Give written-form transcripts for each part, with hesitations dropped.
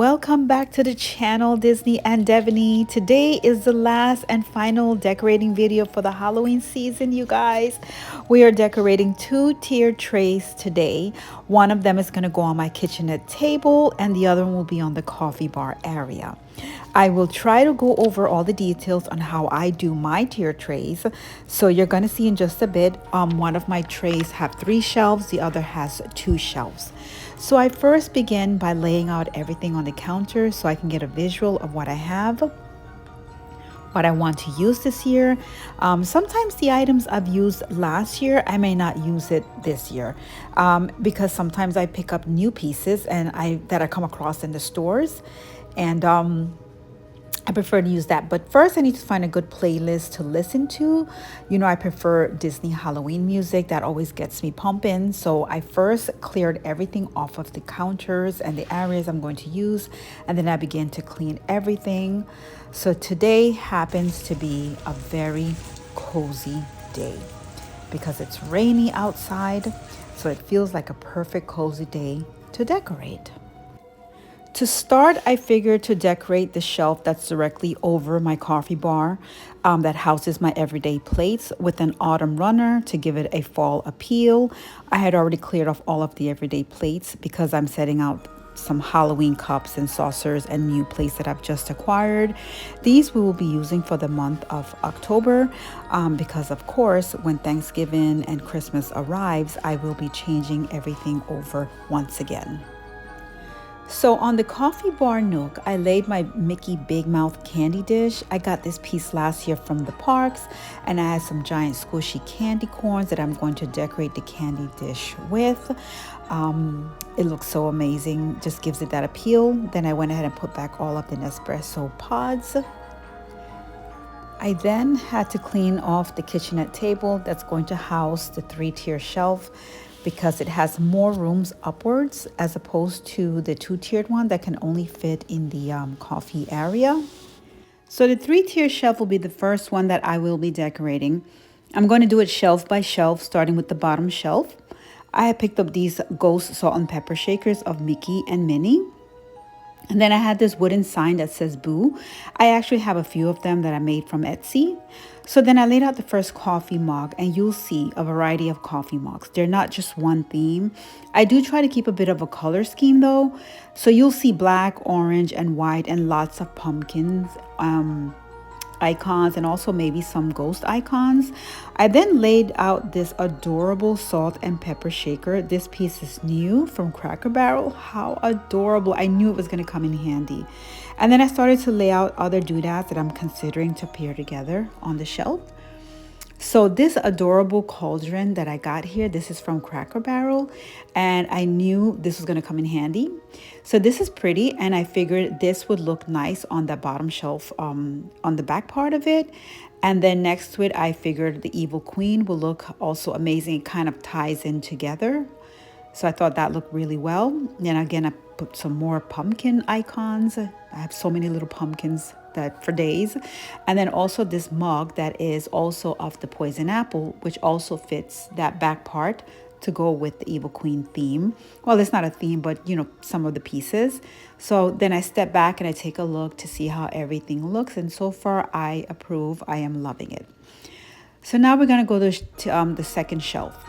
Welcome back to the channel, Disney and Devaney. Today is the last and final decorating video for the Halloween season, you guys. We are decorating two tiered trays today. One of them is going to go on my kitchenette table and the other one will be on the coffee bar area. I will try to go over all the details on how I do my tier trays. So you're going to see in just a bit, one of my trays have 3 shelves, the other has 2 shelves. So I first begin by laying out everything on the counter so I can get a visual of what I have, what I want to use this year. Sometimes the items I've used last year, I may not use it this year because sometimes I pick up new pieces that I come across in the stores, and I prefer to use that. But first I need to find a good playlist to listen to. You know, I prefer Disney Halloween music. That always gets me pumping. So I first cleared everything off of the counters and the areas I'm going to use. And then I began to clean everything. So today happens to be a very cozy day because it's rainy outside. So it feels like a perfect cozy day to decorate. To start, I figured to decorate the shelf that's directly over my coffee bar that houses my everyday plates with an autumn runner to give it a fall appeal. I had already cleared off all of the everyday plates because I'm setting out some Halloween cups and saucers and new plates that I've just acquired. These we will be using for the month of October because of course when Thanksgiving and Christmas arrives, I will be changing everything over once again. So on the coffee bar nook, I laid my Mickey Big Mouth candy dish. I got this piece last year from the parks, and I had some giant squishy candy corns that I'm going to decorate the candy dish with. It looks so amazing, just gives it that appeal. Then I went ahead and put back all of the Nespresso pods. I then had to clean off the kitchenette table that's going to house the 3-tier shelf because it has more rooms upwards as opposed to the 2-tiered one that can only fit in the coffee area. So the 3-tier shelf will be the first one that I will be decorating. I'm going to do it shelf by shelf, starting with the bottom shelf. I have picked up these ghost salt and pepper shakers of Mickey and Minnie. And then I had this wooden sign that says Boo. I actually have a few of them that I made from Etsy. So then I laid out the first coffee mug, and you'll see a variety of coffee mugs. They're not just one theme. I do try to keep a bit of a color scheme though. So you'll see black, orange, and white, and lots of pumpkins, icons, and also maybe some ghost icons. I then laid out this adorable salt and pepper shaker. This piece is new from Cracker Barrel. How adorable. I knew it was going to come in handy. And then I started to lay out other doodads that I'm considering to pair together on the shelf. So this adorable cauldron that I got here, this is from Cracker Barrel, and I knew this was going to come in handy. So this is pretty, and I figured this would look nice on the bottom shelf, on the back part of it. And then next to it, I figured the Evil Queen will look also amazing. It kind of ties in together. So I thought that looked really well. And again, I put some more pumpkin icons. I have so many little pumpkins that for days. And then also this mug that is also of the poison apple, which also fits that back part to go with the Evil Queen theme. Well, it's not a theme, but you know, some of the pieces. So then I step back and I take a look to see how everything looks. And so far I approve. I am loving it. So now we're going to go to the second shelf.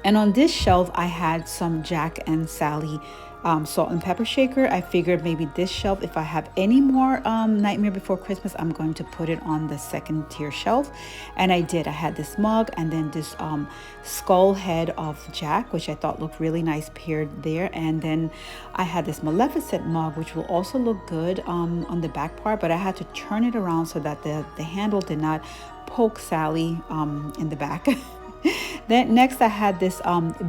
And on this shelf, I had some Jack and Sally salt and pepper shaker. I figured maybe this shelf, if I have any more Nightmare Before Christmas, I'm going to put it on the 2nd-tier shelf. And I did. I had this mug and then this skull head of Jack, which I thought looked really nice paired there. And then I had this Maleficent mug, which will also look good on the back part, but I had to turn it around so that the handle did not poke Sally in the back. Then next I had this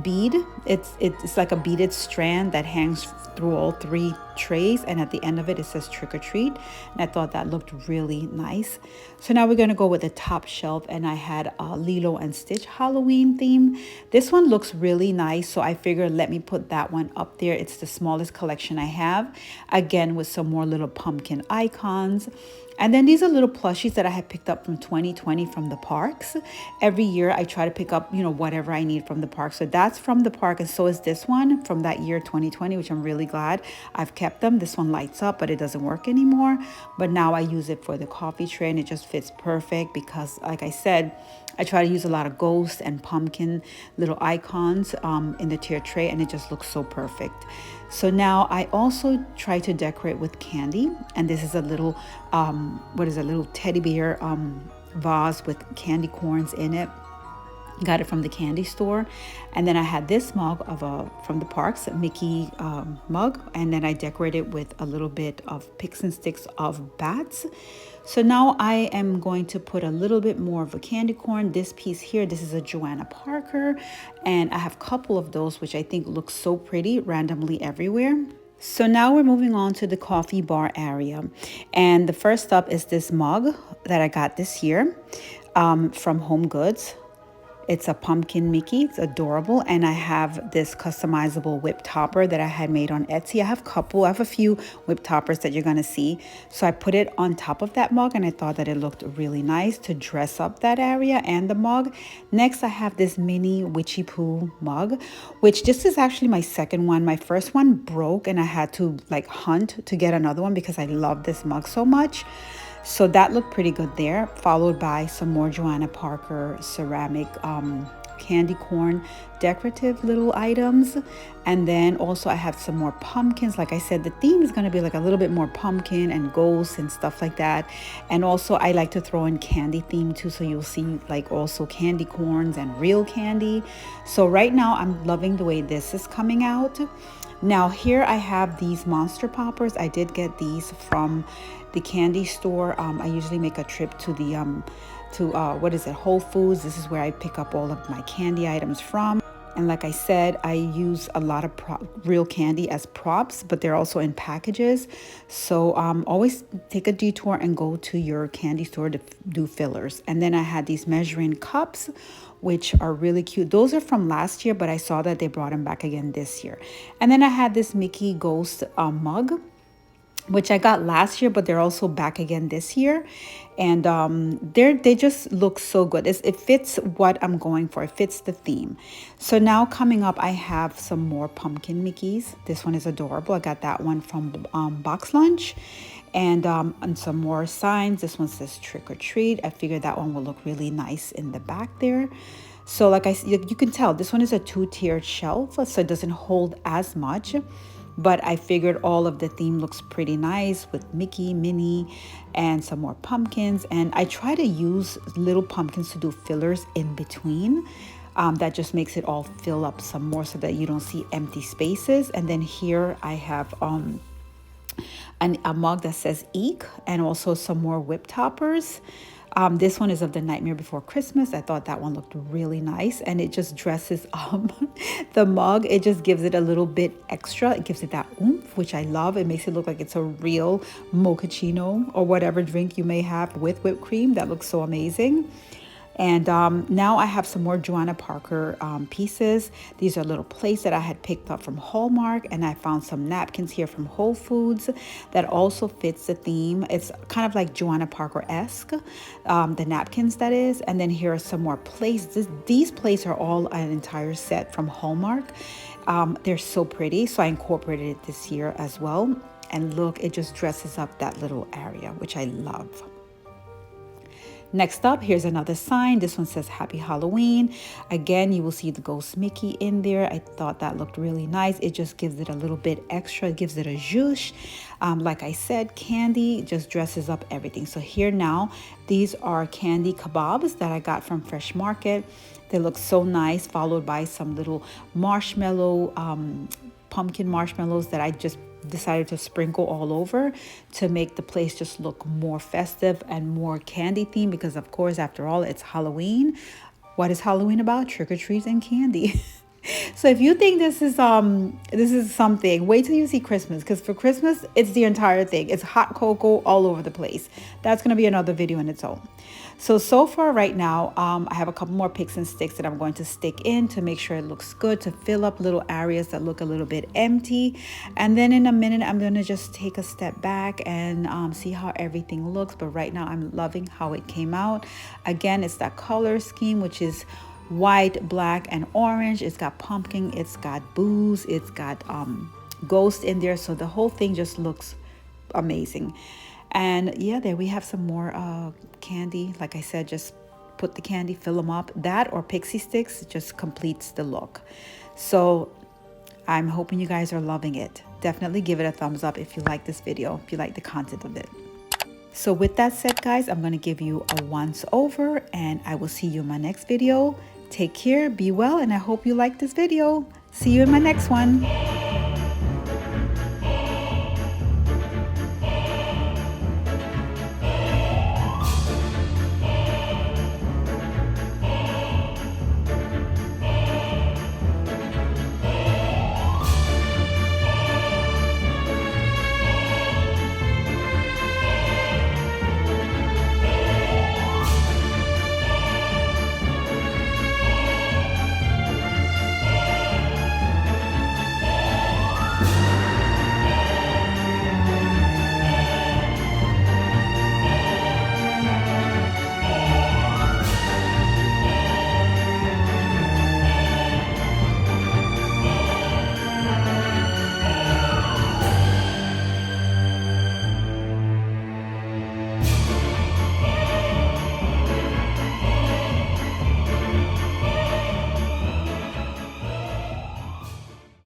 bead. It's like a beaded strand that hangs through all 3 trays, and at the end of it, it says trick or treat. And I thought that looked really nice. So now we're going to go with the top shelf, and I had a Lilo and Stitch Halloween theme. This one looks really nice, so I figured let me put that one up there. It's the smallest collection I have, again with some more little pumpkin icons. And then these are little plushies that I had picked up from 2020 from the parks. Every year I try to pick up, whatever I need from the park. So that's from the park, and so is this one from that year 2020, which I'm really glad I've kept them. This one lights up, but it doesn't work anymore. But now I use it for the coffee tray, and it just fits perfect because, like I said, I try to use a lot of ghost and pumpkin little icons in the tier tray, and it just looks so perfect. So now I also try to decorate with candy, and this is a little, little teddy bear vase with candy corns in it. Got it from the candy store. And then I had this mug from the parks, Mickey mug, and then I decorated with a little bit of picks and sticks of bats. So now I am going to put a little bit more of a candy corn. This piece here, this is a Joanna Parker, and I have a couple of those which I think look so pretty randomly everywhere. So now we're moving on to the coffee bar area, and the first up is this mug that I got this year from Home Goods. It's a pumpkin Mickey. It's adorable. And I have this customizable whip topper that I had made on Etsy. I have a few whip toppers that you're going to see. So I put it on top of that mug, and I thought that it looked really nice to dress up that area and the mug. Next, I have this mini Witchy Poo mug, which this is actually my second one. My first one broke, and I had to hunt to get another one because I love this mug so much. So that looked pretty good there, followed by some more Joanna Parker ceramic candy corn decorative little items. And then also I have some more pumpkins. Like I said, the theme is going to be a little bit more pumpkin and ghosts and stuff like that. And also I like to throw in candy theme too, so you'll see also candy corns and real candy. So right now I'm loving the way this is coming out. Now here I have these monster poppers. I did get these from the candy store. I usually make a trip to the Whole Foods. This is where I pick up all of my candy items from. And like I said, I use a lot of real candy as props, but they're also in packages. So always take a detour and go to your candy store to do fillers. And then I had these measuring cups, which are really cute. Those are from last year, but I saw that they brought them back again this year. And then I had this Mickey Ghost mug, which I got last year, but they're also back again this year. And they just look so good. It fits what I'm going for. It fits the theme. So now coming up, I have some more pumpkin Mickeys. This one is adorable. I got that one from Box Lunch. And some more signs. This one says trick or treat. I figured that one will look really nice in the back there. So you can tell this one is a 2-tiered shelf, so it doesn't hold as much. But I figured all of the theme looks pretty nice with Mickey, Minnie, and some more pumpkins. And I try to use little pumpkins to do fillers in between. That just makes it all fill up some more so that you don't see empty spaces. And then here I have a mug that says Eek, and also some more whip toppers. This one is of the Nightmare Before Christmas. I thought that one looked really nice, and it just dresses up the mug. It just gives it a little bit extra. It gives it that oomph, which I love. It makes it look like it's a real mochaccino or whatever drink you may have with whipped cream. That looks so amazing. And now I have some more Joanna Parker pieces. These are little plates that I had picked up from Hallmark, and I found some napkins here from Whole Foods that also fits the theme. It's kind of like Joanna Parker-esque, the napkins that is. And then here are some more plates. These plates are all an entire set from Hallmark. They're so pretty, so I incorporated it this year as well. And look, it just dresses up that little area, which I love. Next up, here's another sign. This one says Happy Halloween. Again, you will see the Ghost Mickey in there. I thought that looked really nice. It just gives it a little bit extra. It gives it a zhuzh. Like I said, candy just dresses up everything. So here now, these are candy kebabs that I got from Fresh Market. They look so nice, followed by some little marshmallow, pumpkin marshmallows that I just decided to sprinkle all over to make the place just look more festive and more candy themed, because of course, after all, it's Halloween. What is Halloween about? Trick or treats and candy. So if you think this is something, wait till you see Christmas, because for Christmas it's the entire thing. It's hot cocoa all over the place. That's gonna be another video in its own. So far right now, I have a couple more picks and sticks that I'm going to stick in to make sure it looks good, to fill up little areas that look a little bit empty. And then in a minute, I'm gonna just take a step back and see how everything looks. But right now I'm loving how it came out. Again, it's that color scheme, which is white, black, and orange. It's got pumpkin, it's got booze, it's got ghost in there. So the whole thing just looks amazing. And yeah, there we have some more candy. Like I said, just put the candy, fill them up. That or pixie sticks just completes the look. So I'm hoping you guys are loving it. Definitely give it a thumbs up if you like this video, if you like the content of it. So with that said, guys, I'm going to give you a once over, and I will see you in my next video. Take care, be well, and I hope you like this video. See you in my next one.